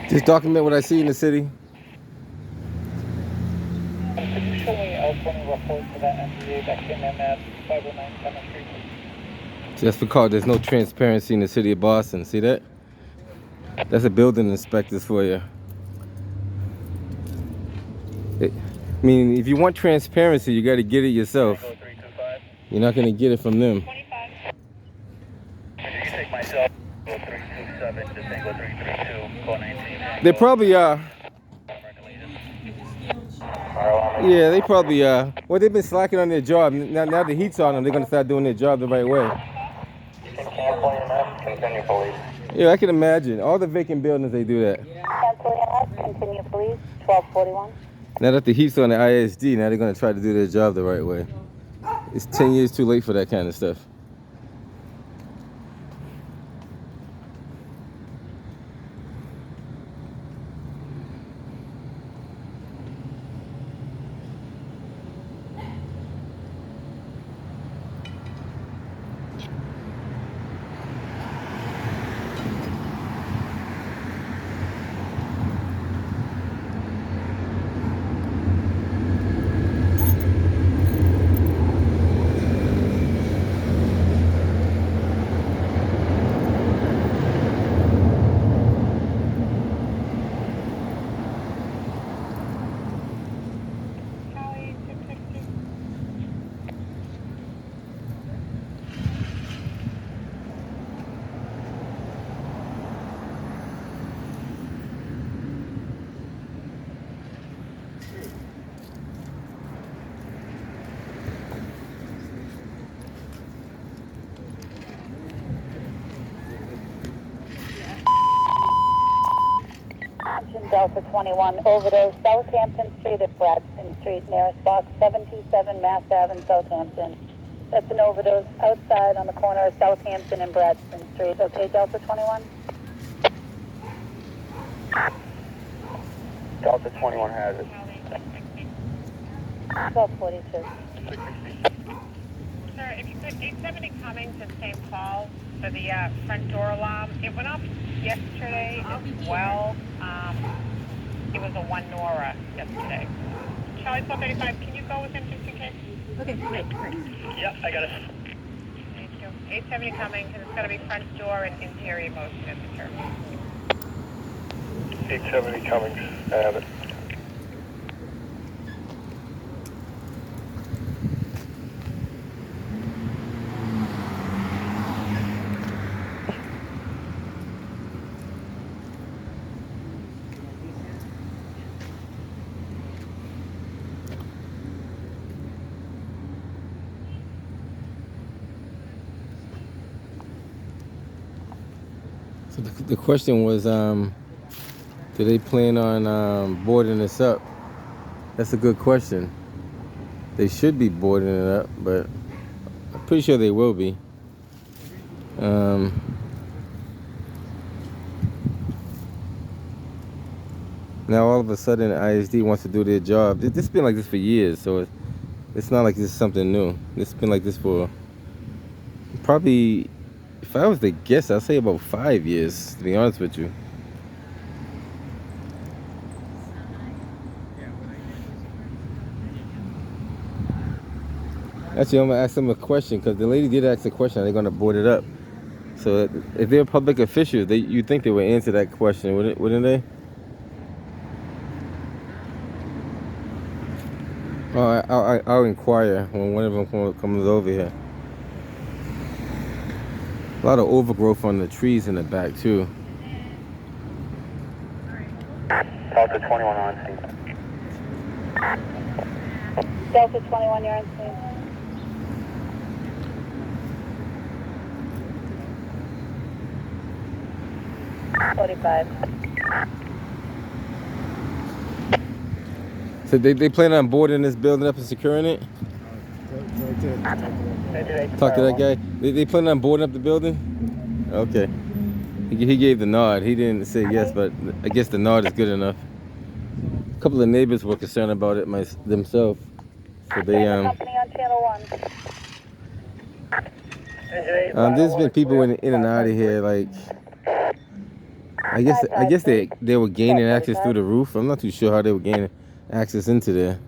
Just document what I see in the city. Could you show me L20 report for that MBA that came in at 509 7th Street? Just because there's no transparency in the city of Boston. See that? That's a building inspectors for you. I mean, if you want transparency, you got to get it yourself. You're not going to get it from them. They probably are. Yeah, they probably are. Well, they've been slacking on their job. Now the heat's on them, they're going to start doing their job the right way. Yeah, I can imagine. All the vacant buildings, they do that. Continue, please. 1241. Now that the heat's on the ISD, now they're going to try to do their job the right way. It's 10 years too late for that kind of stuff. Delta 21, overdose, Southampton Street at Bradston Street, nearest box 727 Mass Ave, Southampton. That's an overdose outside on the corner of Southampton and Bradston Street. Okay, Delta 21? Delta 21 has it. 1242. Sir, if you could, 870 Cummings in St. Paul for the front door alarm. It went off yesterday as well. It was a 1 Nora yesterday. Charlie 435, can you go with him just in case? Okay, great. Yep, I got it. Thank you. 870 Cummings, and it's got to be front door and interior motion temperature. 870 Cummings, I have it. So the question was, do they plan on boarding this up? That's a good question. They should be boarding it up, but I'm pretty sure they will be. Now all of a sudden the ISD wants to do their job. This has been like this for years, so it's not like this is something new. This has been like this for probably, if I was to guess, I'd say about 5 years, to be honest with you. Actually, I'm going to ask them a question, because the lady did ask a question. Are they going to board it up? So if they're public officials, you'd think they would answer that question, wouldn't they? Oh, I'll inquire when one of them comes over here. A lot of overgrowth on the trees in the back, too. Delta 21 on scene. Delta 21, you're on scene. So they plan on boarding this building up and securing it? Talk to that guy. They plan on boarding up the building? Okay. He gave the nod. He didn't say yes, but I guess the nod is good enough. A couple of neighbors were concerned about it themselves. So they there's been people in and out of here, like I guess they were gaining access through the roof. I'm not too sure how they were gaining access into there.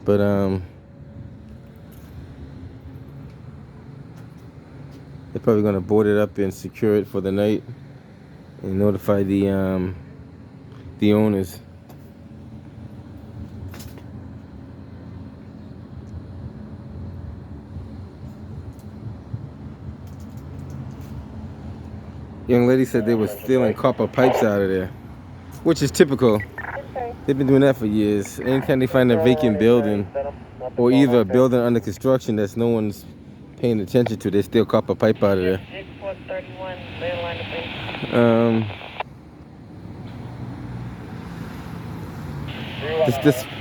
But they're probably gonna board it up and secure it for the night and notify the owners. Young lady said they were stealing copper pipes out of there, which is typical. They've been doing that for years. Anytime they find a vacant building or either a building under construction that's no one's paying attention to, they steal copper pipe out of there.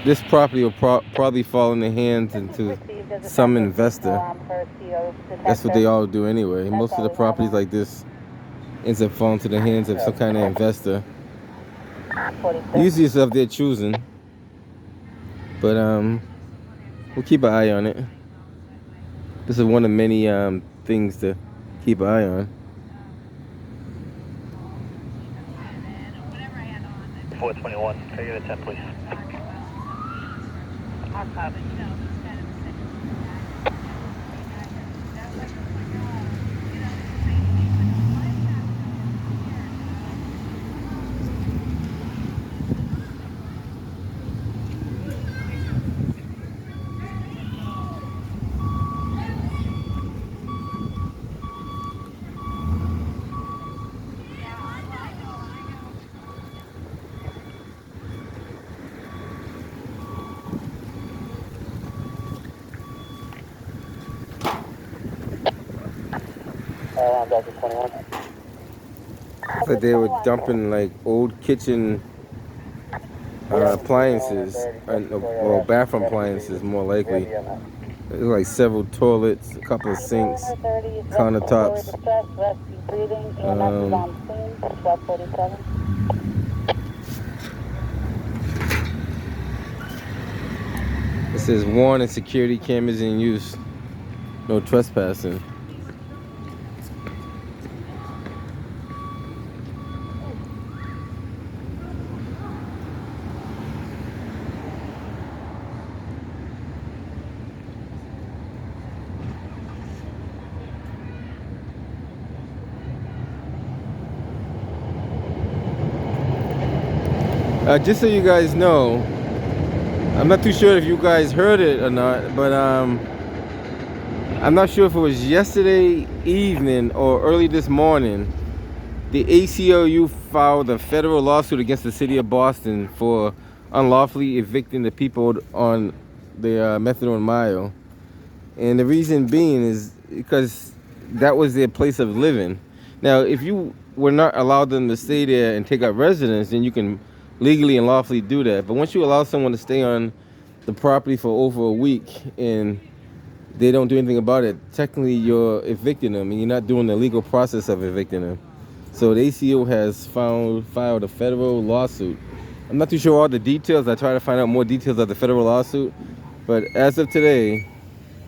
This property will probably fall in the hands into some investor. That's what they all do anyway. Most of the properties like this ends up falling to the hands of some kind of investor. Usually it's of their choosing, but we'll keep an eye on it. This is one of many things to keep an eye on. 421, can I get a 10, please? Delta 21. It's like they were dumping like old kitchen appliances or bathroom appliances, more likely. There's like several toilets, a couple of sinks, countertops. It says warn and security cameras in use. No trespassing. Just so you guys know, I'm not too sure if you guys heard it or not, but I'm not sure if it was yesterday evening or early this morning. The ACLU filed a federal lawsuit against the city of Boston for unlawfully evicting the people on the Methadone Mile. And the reason being is because that was their place of living. Now, if you were not allowed them to stay there and take up residence, then you can legally and lawfully do that. But once you allow someone to stay on the property for over a week and they don't do anything about it, technically you're evicting them and you're not doing the legal process of evicting them. So the ACO has filed a federal lawsuit. I'm not too sure all the details. I try to find out more details of the federal lawsuit. But as of today,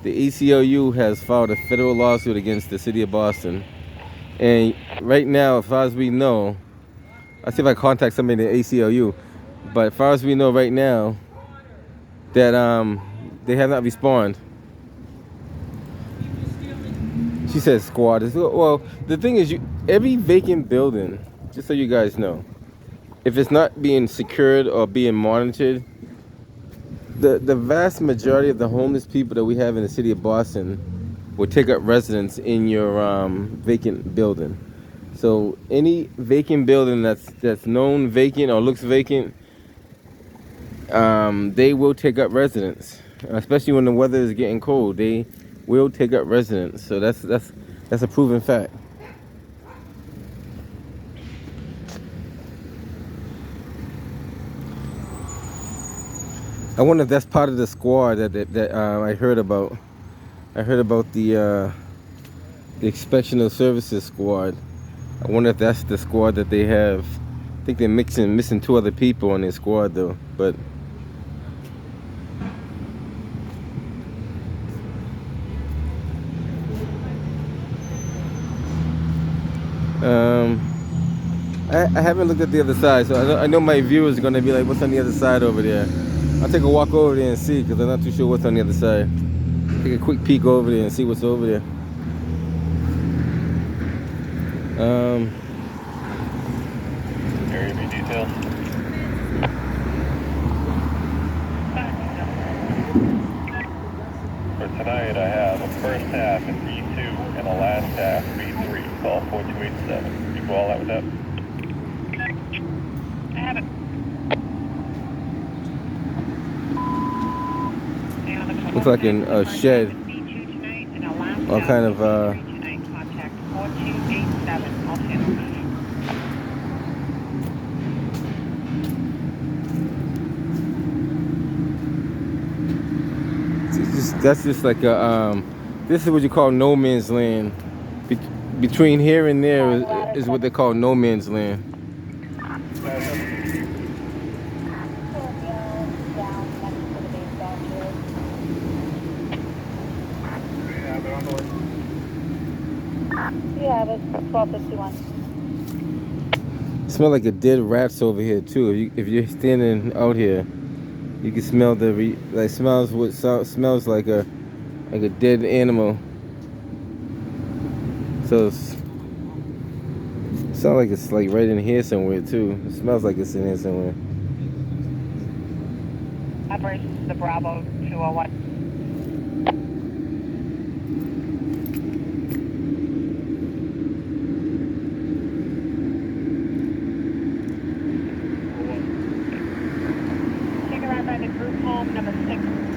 the ACLU has filed a federal lawsuit against the city of Boston. And right now, as far as we know, I'll see if I contact somebody in the ACLU. But as far as we know right now, that they have not responded. She says squad. Well, the thing is, every vacant building, just so you guys know, if it's not being secured or being monitored, the vast majority of the homeless people that we have in the city of Boston will take up residence in your vacant building. So any vacant building that's known vacant or looks vacant, they will take up residence, especially when the weather is getting cold. They will take up residence. So that's a proven fact. I wonder if that's part of the squad that I heard about. I heard about the Inspectional Services Squad. I wonder if that's the squad that they have. I think they're missing 2 other people on their squad though. But I haven't looked at the other side, so I know my viewers are gonna be like, "What's on the other side over there?" I'll take a walk over there and see, because I'm not too sure what's on the other side. Take a quick peek over there and see what's over there. Area B details. For tonight, I have a first half in B2 and a last half B3. Call 4287. You go all out with that? I have it. Looks like a shed. All kind of Contact 4287. All channels. that's just like a this is what you call no man's land. Between here and there is what they call no man's land. Yeah, it's 1251. Smell like a dead rats over here too. If you're standing out here, you can smell smells like a dead animal. So it sounds like it's like right in here somewhere too. It smells like it's in here somewhere. Operations to Bravo 201. Take a ride by the group home number 6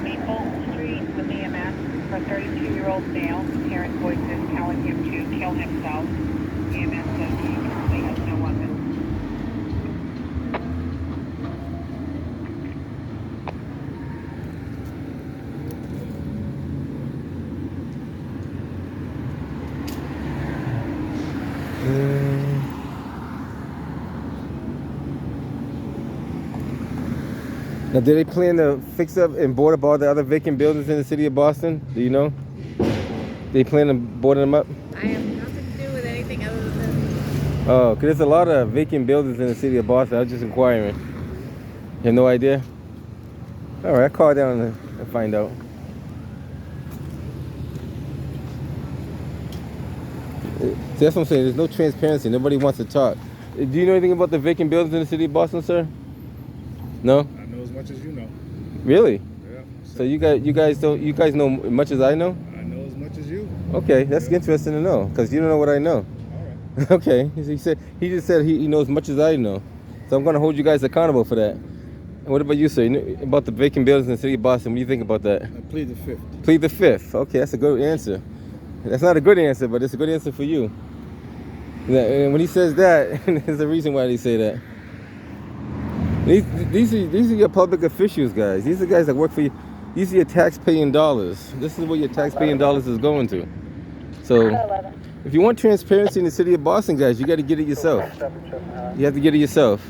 Maple Street with EMS for a 32-year-old male. Parent voices telling him to kill himself. EMS says he currently has no weapon. Now, do they plan to fix up and board up all the other vacant buildings in the city of Boston? Do you know? They plan to board them up? I have nothing to do with anything other than this. Oh, because there's a lot of vacant buildings in the city of Boston. I was just inquiring. You have no idea? All right, I'll call down and find out. See, that's what I'm saying. There's no transparency. Nobody wants to talk. Do you know anything about the vacant buildings in the city of Boston, sir? No? I know as much as you know. Really? Yeah. So you guys know as much as I know? I know as much as you. Okay, that's interesting to know, because you don't know what I know. All right. Okay, he just said he knows as much as I know. So I'm going to hold you guys accountable for that. And what about you, sir? You know about the vacant buildings in the city of Boston, what do you think about that? I plead the fifth. Plead the fifth. Okay, that's a good answer. That's not a good answer, but it's a good answer for you. And when he says that, there's a reason why they say that. These are your public officials, guys. These are guys that work for you. These are your tax-paying dollars. This is what your tax-paying dollars is going to. So, if you want transparency in the city of Boston, guys, you got to get it yourself. You have to get it yourself.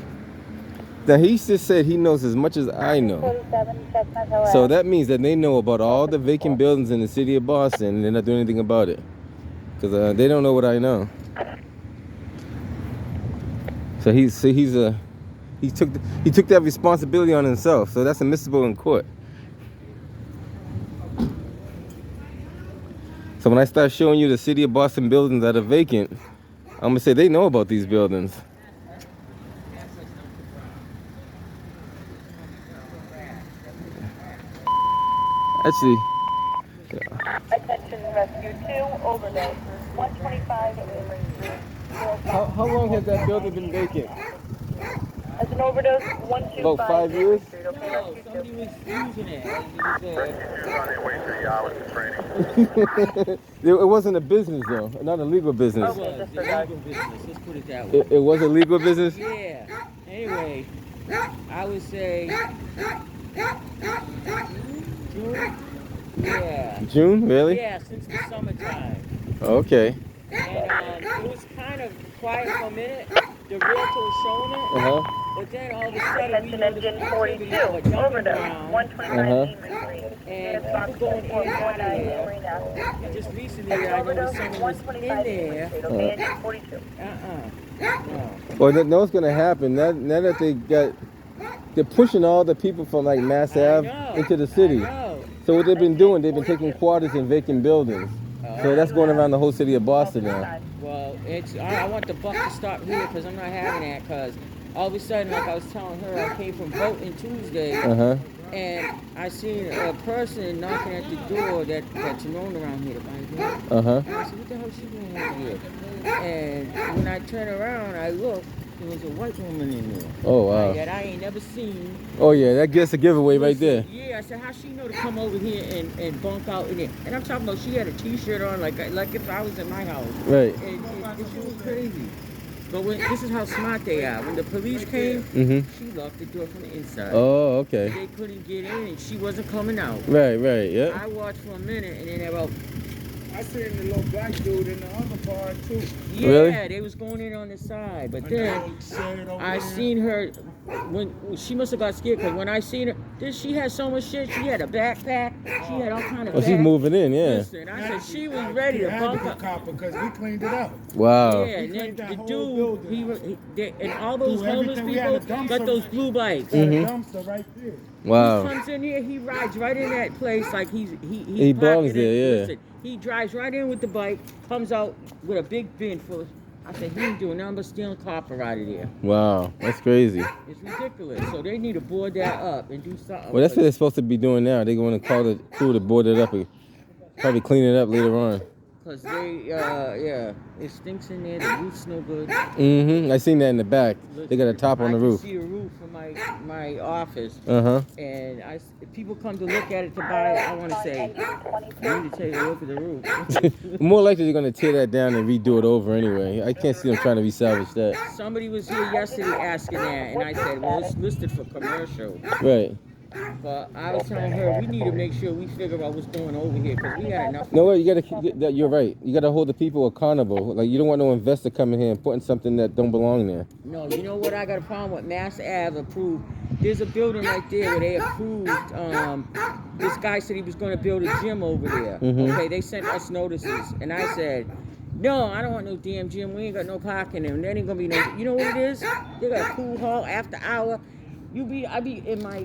Now, he just said he knows as much as I know. 47, Chestnut Hill So Ave. that means that they know about all the vacant buildings in the city of Boston, and they're not doing anything about it. Because they don't know what I know. So he took that responsibility on himself. So that's admissible in court. So when I start showing you the city of Boston buildings that are vacant, I'm gonna say they know about these buildings. Actually, Attention Rescue 2, overdose. 125 Emory Street. how long has that building been vacant? As an overdose, 125 About 5 years? Street. Okay, Rescue 2. Somebody was using it. It wasn't a business though, not a legal business. It was a legal business. Let's put it that way. It was a legal business? Yeah. Anyway, I would say June. Yeah. June, really? Yeah, since the summertime. Okay. And it was kind of quiet for a minute. The realtor was showing it. Uh-huh. But then all of a sudden, we Attention know the engine activity 42, of a jumping overdose, around 125 Beaver Street. and Nearest box people going in and out of 449 there. Marina. And just recently, That's I overdose, noticed someone was in 125 Beaver there. Street, okay, engine 42. No. Well, know what's gonna happen now that they're pushing all the people from like Mass Ave into the city. I know. So what they've been doing, they've been taking quarters in vacant buildings. So that's going around the whole city of Boston now. Well, I want the buck to stop here because I'm not having that. Because all of a sudden, like I was telling her, I came from voting Tuesday, and I seen a person knocking at the door that's known around here to buy beer. And I said, what the hell is she doing over here? And when I turn around, I look. There was a white woman in there. Oh, wow. That I ain't never seen. Oh, yeah, that gets a giveaway right there. Yeah, I said, how she know to come over here and bunk out in there? And I'm talking about she had a T-shirt on like if I was in my house. Right. And it was crazy. But this is how smart they are. When the police came, she locked the door from the inside. Oh, okay. They couldn't get in and she wasn't coming out. Right, yeah. I watched for a minute and then about... I seen the little black dude in the other car too. Yeah, Really? They was going in on the side. But then I seen her when she must have got scared because when I seen her, she had so much shit. She had a backpack. She had all kind of. Oh, she's moving in, yeah. Listen, I said she was ready to bunk up. Copper because we cleaned it up. Wow. Yeah, and then cleaned that the whole dude, and all those Through homeless everything. We had a people dumpster. got those blue bikes. Got a dumpster right there. He Wow. comes in here, he rides right in that place like he belongs parked there, it. yeah. Listen, he drives right in with the bike, comes out with a big bin full of. I said, he ain't doing nothing but stealing copper out of there. Wow, that's crazy. It's ridiculous. So they need to board that up and do something. Well, that's what they're supposed to be doing now. They're going to call the crew to board it up and probably clean it up later on. Because it stinks in there. The roof's no good. I seen that in the back. They got a top on the roof. I can see a roof from my office. And people come to look at it to buy it. I want to say, I need to take a look at the roof. More likely they're going to tear that down and redo it over anyway. I can't see them trying to resalvage that. Somebody was here yesterday asking that, and I said, well, it's listed for commercial. Right. But I was telling her, we need to make sure we figure out what's going over here, because we had enough. No, you're right. You got to hold the people accountable. Like, you don't want no investor coming here and putting something that don't belong there. No, you know what I got a problem with? Mass Ave approved. There's a building right there where they approved, this guy said he was going to build a gym over there. Okay, they sent us notices, and I said, no, I don't want no damn gym. We ain't got no parking there. There ain't going to be no, you know what it is? They got a pool hall after hour. I be in my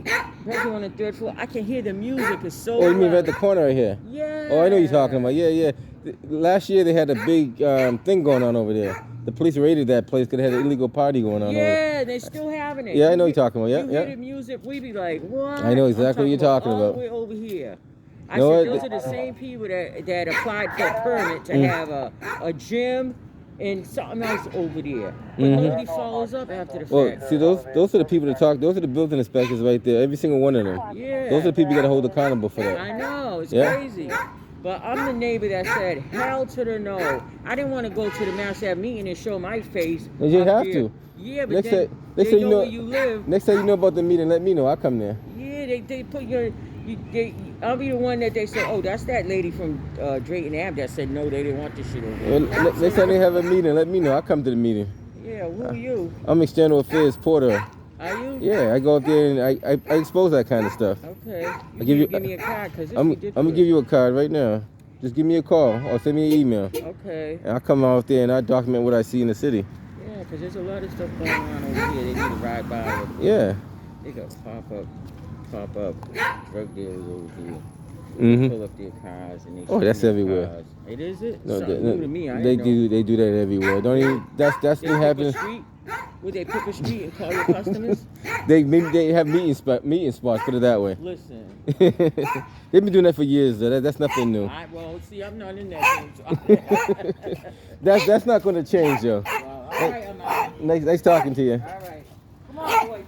bedroom on the third floor. I can hear the music. It's so Oh, you mean loud. right at the corner right here? Yeah. Oh, I know what you're talking about. Yeah. Last year they had a big thing going on over there. The police raided that place because they had an illegal party going on. Yeah, they still having it. Yeah, I know what you're talking about. You hear the music, we be like, what? I know exactly what you're talking all about. the way over here. I You know said, what? those are the same people that applied for a permit to have a gym and something else over there. But nobody follows up after the Well, fact. see, those are the people that talk. Those are the building inspectors right there. Every single one of them. Yeah. Those are the people you got to hold accountable for that. I know, it's Yeah. crazy. But I'm the neighbor that said, hell to the no. I didn't want to go to the Mass Ave meeting and show my face. You didn't up have there. to. Yeah, but Next then time, they know where you live. Next time you know about the meeting, let me know. I'll come there. Yeah, they put I'll be the one that they say, oh, that's that lady from Drayton Ave that said no, they didn't want this shit over there. Well, next time they have a meeting, let me know. I'll come to the meeting. Yeah, who are you? I'm External Affairs Porter. Are you? Yeah, I go up there and I expose that kind of stuff. Okay. give me a card, because I'm gonna give you a card right now. Just give me a call or send me an email. Okay. And I'll come out there and I'll document what I see in the city. Yeah, because there's a lot of stuff going on over here. They need to ride by with. Yeah. They got pop up drug dealers over here. Mhm. Pull up their cars and they Oh, that's steal everywhere. cars. It is it? No, Something new to me. I they didn't know. do that everywhere. Don't even. That's They been pick a happening. street? Would they pick a street and call your customers? Maybe they have meeting spots. Put it that way. Listen. They've been doing that for years. Though. That's nothing new. Well, see, I'm not in that game. So That's not going to change, though. all right, I'm out. Nice talking to you. All right. Come on, boy.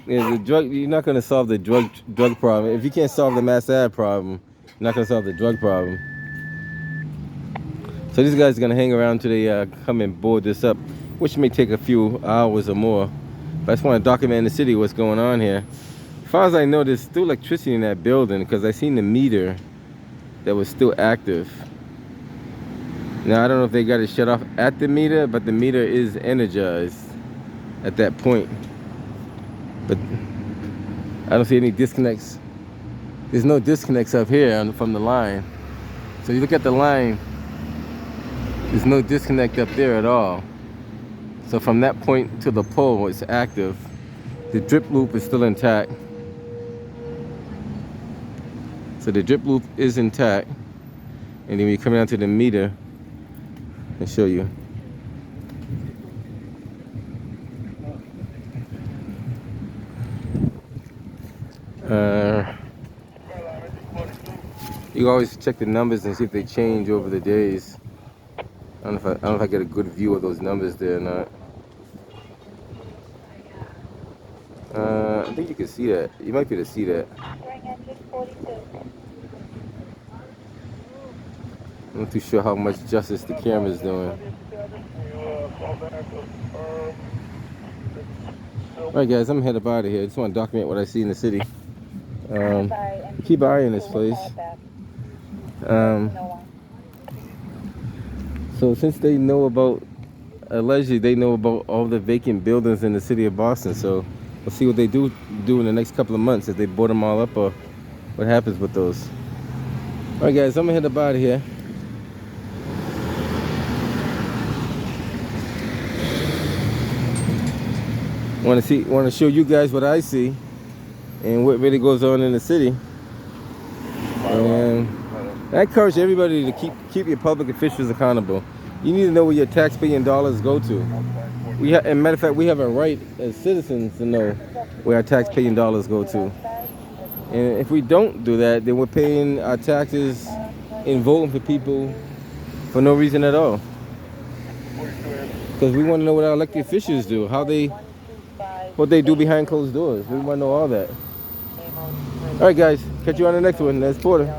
Yeah, the drug. You're not going to solve the drug problem if you can't solve the Mass Ave problem. You're not going to solve the drug problem. So these guys are going to hang around till they come and board this up, which may take a few hours or more. But I just want to document in the city what's going on here. As far as I know, there's still electricity in that building because I seen the meter that was still active. Now I don't know if they got it shut off at the meter, but the meter is energized at that point. but I don't see any disconnects. There's no disconnects up here from the line. So you look at the line, there's no disconnect up there at all. So from that point to the pole, it's active. The drip loop is still intact. So the drip loop is intact. And then we come down to the meter and show you. You always check the numbers and see if they change over the days. I don't know if I get a good view of those numbers there or not. I think you can see that. You might be able to see that. I'm not too sure how much justice the camera's doing. Alright guys, I'm headed out of here. I just want to document what I see in the city. Keep eyeing this place. So since they know about, allegedly they know about all the vacant buildings in the city of Boston, so we'll see what they do in the next couple of months, if they board them all up or what happens with those. Alright guys, I'm gonna head up out of here. Want to show you guys what I see and what really goes on in the city. And I encourage everybody to keep your public officials accountable. You need to know where your taxpaying dollars go to. As a matter of fact, we have a right as citizens to know where our taxpaying dollars go to. And if we don't do that, then we're paying our taxes and voting for people for no reason at all. Because we want to know what our elected officials do, what they do behind closed doors. We want to know all that. All right, guys. Catch you on the next one. That's Porter.